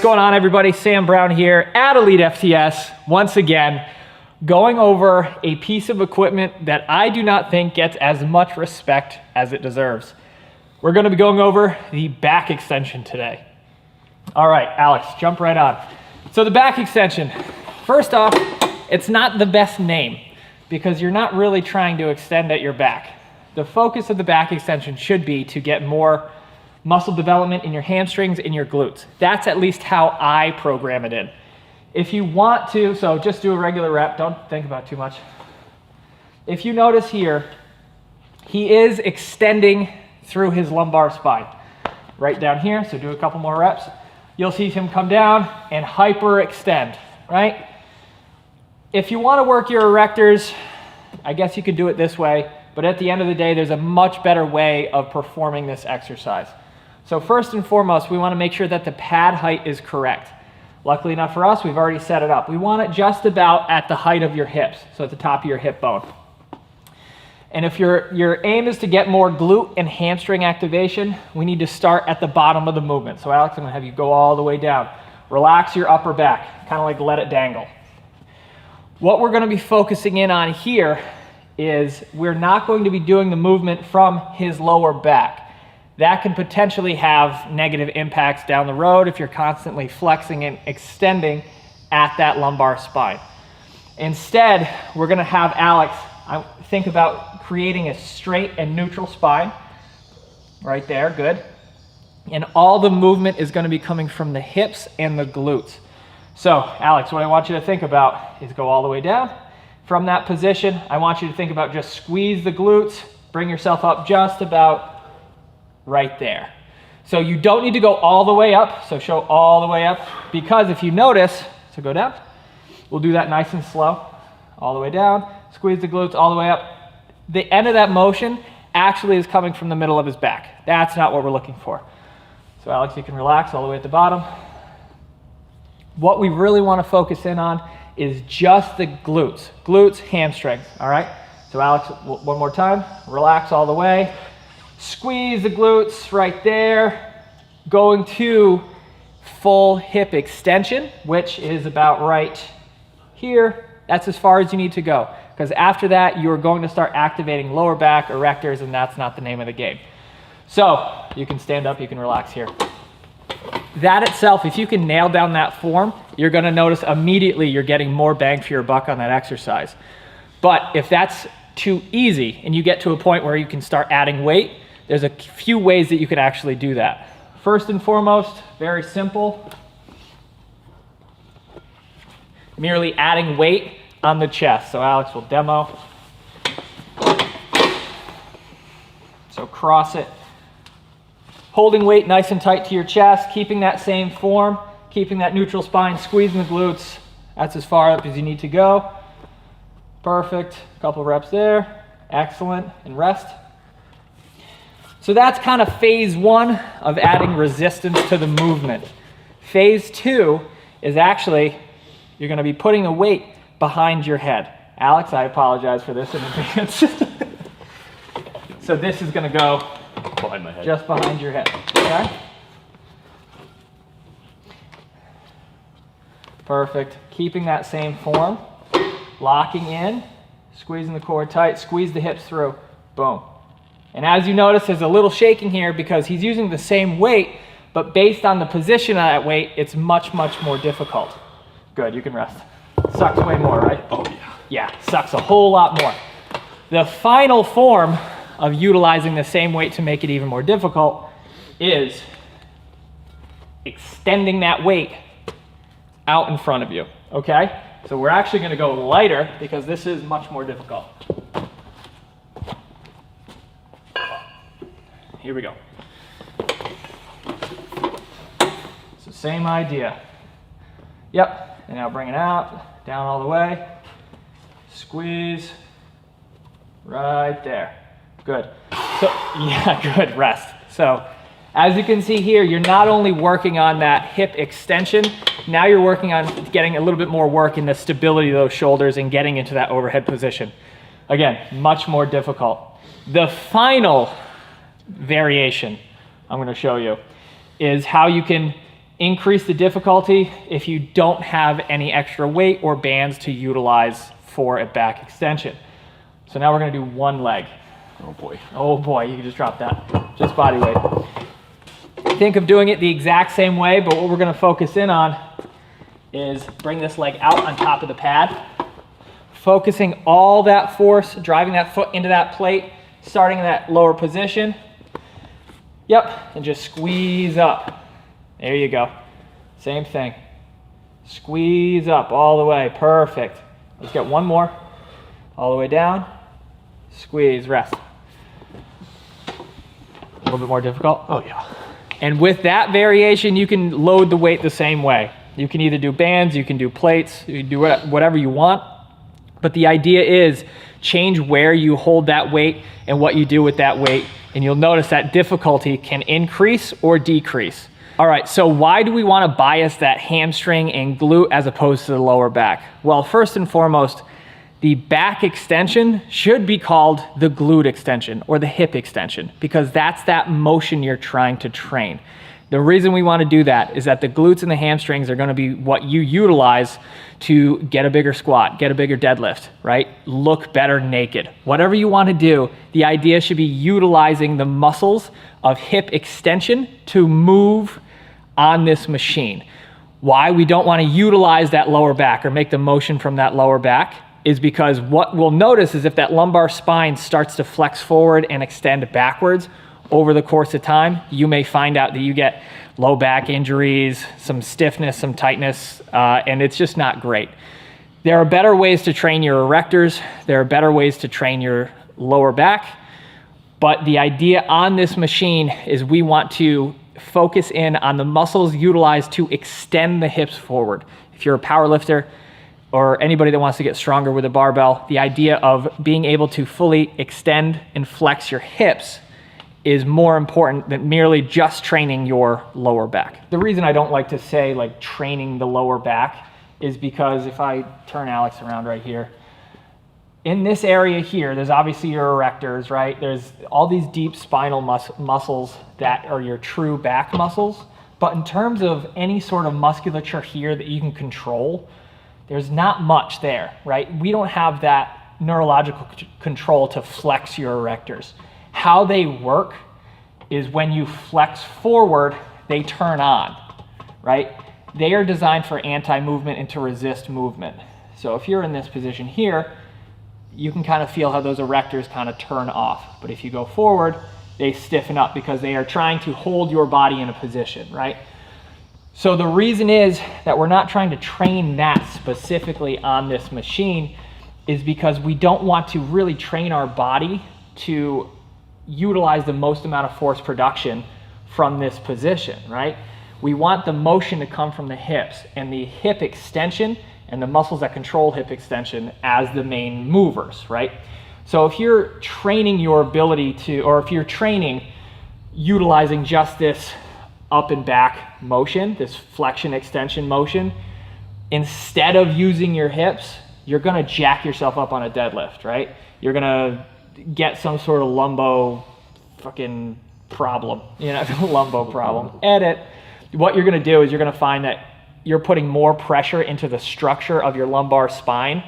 what's going on everybody? Sam Brown here at elitefts, once again, going over a piece of equipment that I do not think gets as much respect as it deserves. We're gonna be going over the back extension today. All right, Alex, jump right on. So the back extension, first off, it's not the best name because you're not really trying to extend at your back. The focus of the back extension should be to get more muscle development in your hamstrings and your glutes. That's at least how I program it in. If you want to, so just do a regular rep, don't think about it too much. If you notice here, he is extending through his lumbar spine. Right down here, so do a couple more reps. You'll see him come down and hyperextend, right? If you want to work your erectors, I guess you could do it this way, but at the end of the day, there's a much better way of performing this exercise. So first and foremost, we want to make sure that the pad height is correct. Luckily enough for us, we've already set it up. We want it just about at the height of your hips, so at the top of your hip bone. And if your aim is to get more glute and hamstring activation, we need to start at the bottom of the movement. So Alex, I'm going to have you go all the way down. Relax your upper back, kind of like let it dangle. What we're going to be focusing in on here is we're not going to be doing the movement from his lower back. That can potentially have negative impacts down the road if you're constantly flexing and extending at that lumbar spine. Instead, we're going to have Alex think about creating a straight and neutral spine. Right there, good. And all the movement is going to be coming from the hips and the glutes. So, Alex, what I want you to think about is go all the way down. From that position, I want you to think about just squeeze the glutes, bring yourself up just about right there. So you don't need to go all the way up, so show all the way up, because if you notice, so go down, we'll do that nice and slow, all the way down, squeeze the glutes all the way up. The end of that motion actually is coming from the middle of his back. That's not what we're looking for. So Alex, you can relax all the way at the bottom. What we really want to focus in on is just the glutes, hamstrings, all right? So Alex, one more time, relax all the way. Squeeze the glutes right there, going to full hip extension, which is about right here. That's as far as you need to go, because after that, you're going to start activating lower back, erectors, and that's not the name of the game. So you can stand up, you can relax here. That itself, if you can nail down that form, you're going to notice immediately you're getting more bang for your buck on that exercise. But if that's too easy and you get to a point where you can start adding weight, there's a few ways that you could actually do that. First and foremost, very simple. Merely adding weight on the chest. So Alex will demo. So cross it. Holding weight nice and tight to your chest, keeping that same form, keeping that neutral spine, squeezing the glutes. That's as far up as you need to go. Perfect. A couple reps there. Excellent. And rest. So that's kind of phase one of adding resistance to the movement. Phase two is actually, you're going to be putting the weight behind your head. Alex, I apologize for this in advance. So this is going to go behind my head. Just behind your head. Okay? Perfect. Keeping that same form. Locking in. Squeezing the core tight. Squeeze the hips through. Boom. And as you notice, there's a little shaking here because he's using the same weight, but based on the position of that weight, it's much, much more difficult. Good, you can rest. Sucks way more, right? Oh, yeah. Yeah, sucks a whole lot more. The final form of utilizing the same weight to make it even more difficult is extending that weight out in front of you, okay? So we're actually gonna go lighter because this is much more difficult. Here we go. So same idea. Yep, and now bring it out, down all the way. Squeeze, right there. Good. So, yeah, good, rest. So as you can see here, you're not only working on that hip extension, now you're working on getting a little bit more work in the stability of those shoulders and getting into that overhead position. Again, much more difficult. The final variation I'm going to show you is how you can increase the difficulty if you don't have any extra weight or bands to utilize for a back extension. So now we're gonna do one leg. Oh boy. Oh boy, you can just drop that. Just body weight. Think of doing it the exact same way, but what we're gonna focus in on is bring this leg out on top of the pad, focusing all that force, driving that foot into that plate, starting in that lower position. Yep, and just squeeze up. There you go. Same thing. Squeeze up all the way, perfect. Let's get one more. All the way down, squeeze, rest. A little bit more difficult? Oh yeah. And with that variation, you can load the weight the same way. You can either do bands, you can do plates, you can do whatever you want. But the idea is change where you hold that weight and what you do with that weight. And you'll notice that difficulty can increase or decrease. All right, so why do we want to bias that hamstring and glute as opposed to the lower back? Well, first and foremost, the back extension should be called the glute extension or the hip extension because that's that motion you're trying to train. The reason we want to do that is that the glutes and the hamstrings are going to be what you utilize to get a bigger squat, get a bigger deadlift, right? Look better naked. Whatever you want to do, the idea should be utilizing the muscles of hip extension to move on this machine. Why we don't want to utilize that lower back or make the motion from that lower back is because what we'll notice is if that lumbar spine starts to flex forward and extend backwards over the course of time, you may find out that you get low back injuries, some stiffness, some tightness, and it's just not great. There are better ways to train your erectors. There are better ways to train your lower back. But the idea on this machine is we want to focus in on the muscles utilized to extend the hips forward. If you're a power lifter or anybody that wants to get stronger with a barbell, the idea of being able to fully extend and flex your hips is more important than merely just training your lower back. The reason I don't like to say like training the lower back is because if I turn Alex around right here, in this area here, there's obviously your erectors, right? There's all these deep spinal muscles that are your true back muscles. But in terms of any sort of musculature here that you can control, there's not much there, right? We don't have that neurological control to flex your erectors. How they work is when you flex forward, they turn on, right? They are designed for anti-movement and to resist movement. So if you're in this position here, you can kind of feel how those erectors kind of turn off. But if you go forward, they stiffen up because they are trying to hold your body in a position, right? So the reason is that we're not trying to train that specifically on this machine is because we don't want to really train our body to utilize the most amount of force production from this position, right? We want the motion to come from the hips and the hip extension and the muscles that control hip extension as the main movers, right? So if you're training your ability to, or if you're training utilizing just this up and back motion, this flexion extension motion, instead of using your hips, you're gonna jack yourself up on a deadlift, right? You're gonna get some sort of lumbo fucking problem, you know, lumbo problem. Edit. What you're gonna do is you're gonna find that you're putting more pressure into the structure of your lumbar spine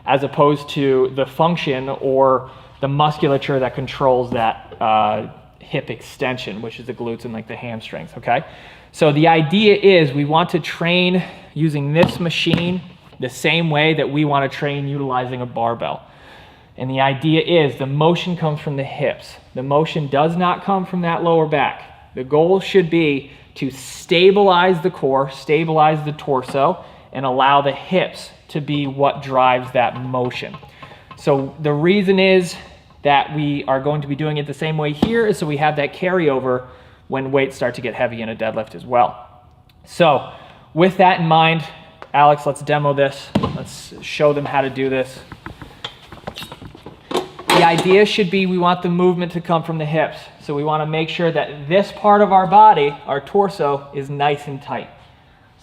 as opposed to the function or the musculature that controls that hip extension, which is the glutes and like the hamstrings, okay? So the idea is we want to train using this machine the same way that we want to train utilizing a barbell. And the idea is the motion comes from the hips. The motion does not come from that lower back. The goal should be to stabilize the core, stabilize the torso, and allow the hips to be what drives that motion. So the reason is that we are going to be doing it the same way here is so we have that carryover when weights start to get heavy in a deadlift as well. So with that in mind, Alex, let's demo this. Let's show them how to do this. The idea should be we want the movement to come from the hips. So we want to make sure that this part of our body, our torso, is nice and tight.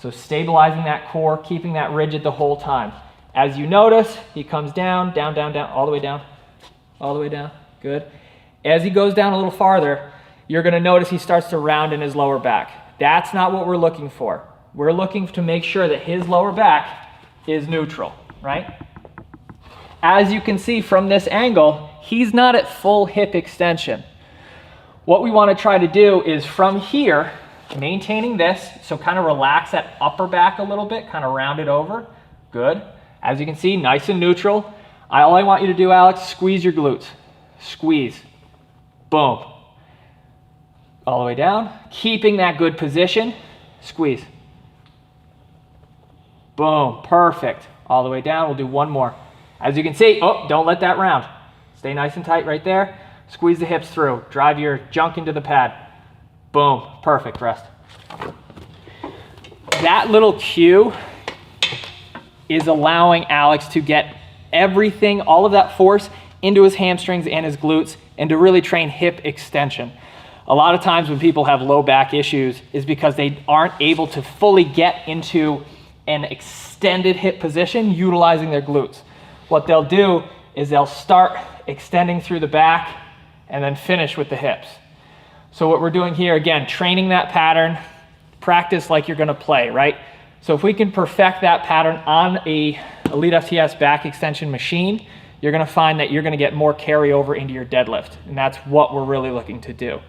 So stabilizing that core, keeping that rigid the whole time. As you notice, he comes down, down, down, down, all the way down, all the way down, good. As he goes down a little farther, you're gonna notice he starts to round in his lower back. That's not what we're looking for. We're looking to make sure that his lower back is neutral, right? As you can see from this angle, he's not at full hip extension. What we want to try to do is from here, maintaining this, so kind of relax that upper back a little bit, kind of round it over. Good. As you can see, nice and neutral. All I want you to do, Alex, squeeze your glutes. Squeeze. Boom. All the way down. Keeping that good position. Squeeze. Boom. Perfect. All the way down. We'll do one more. As you can see, oh, don't let that round. Stay nice and tight right there. Squeeze the hips through. Drive your junk into the pad. Boom. Perfect. Rest. That little cue is allowing Alex to get everything, all of that force into his hamstrings and his glutes, and to really train hip extension. A lot of times when people have low back issues is because they aren't able to fully get into an extended hip position utilizing their glutes. What they'll do is they'll start extending through the back and then finish with the hips. So what we're doing here, again, training that pattern, practice like you're gonna play, right? So if we can perfect that pattern on a Elite FTS back extension machine, you're gonna find that you're gonna get more carryover into your deadlift. And that's what we're really looking to do.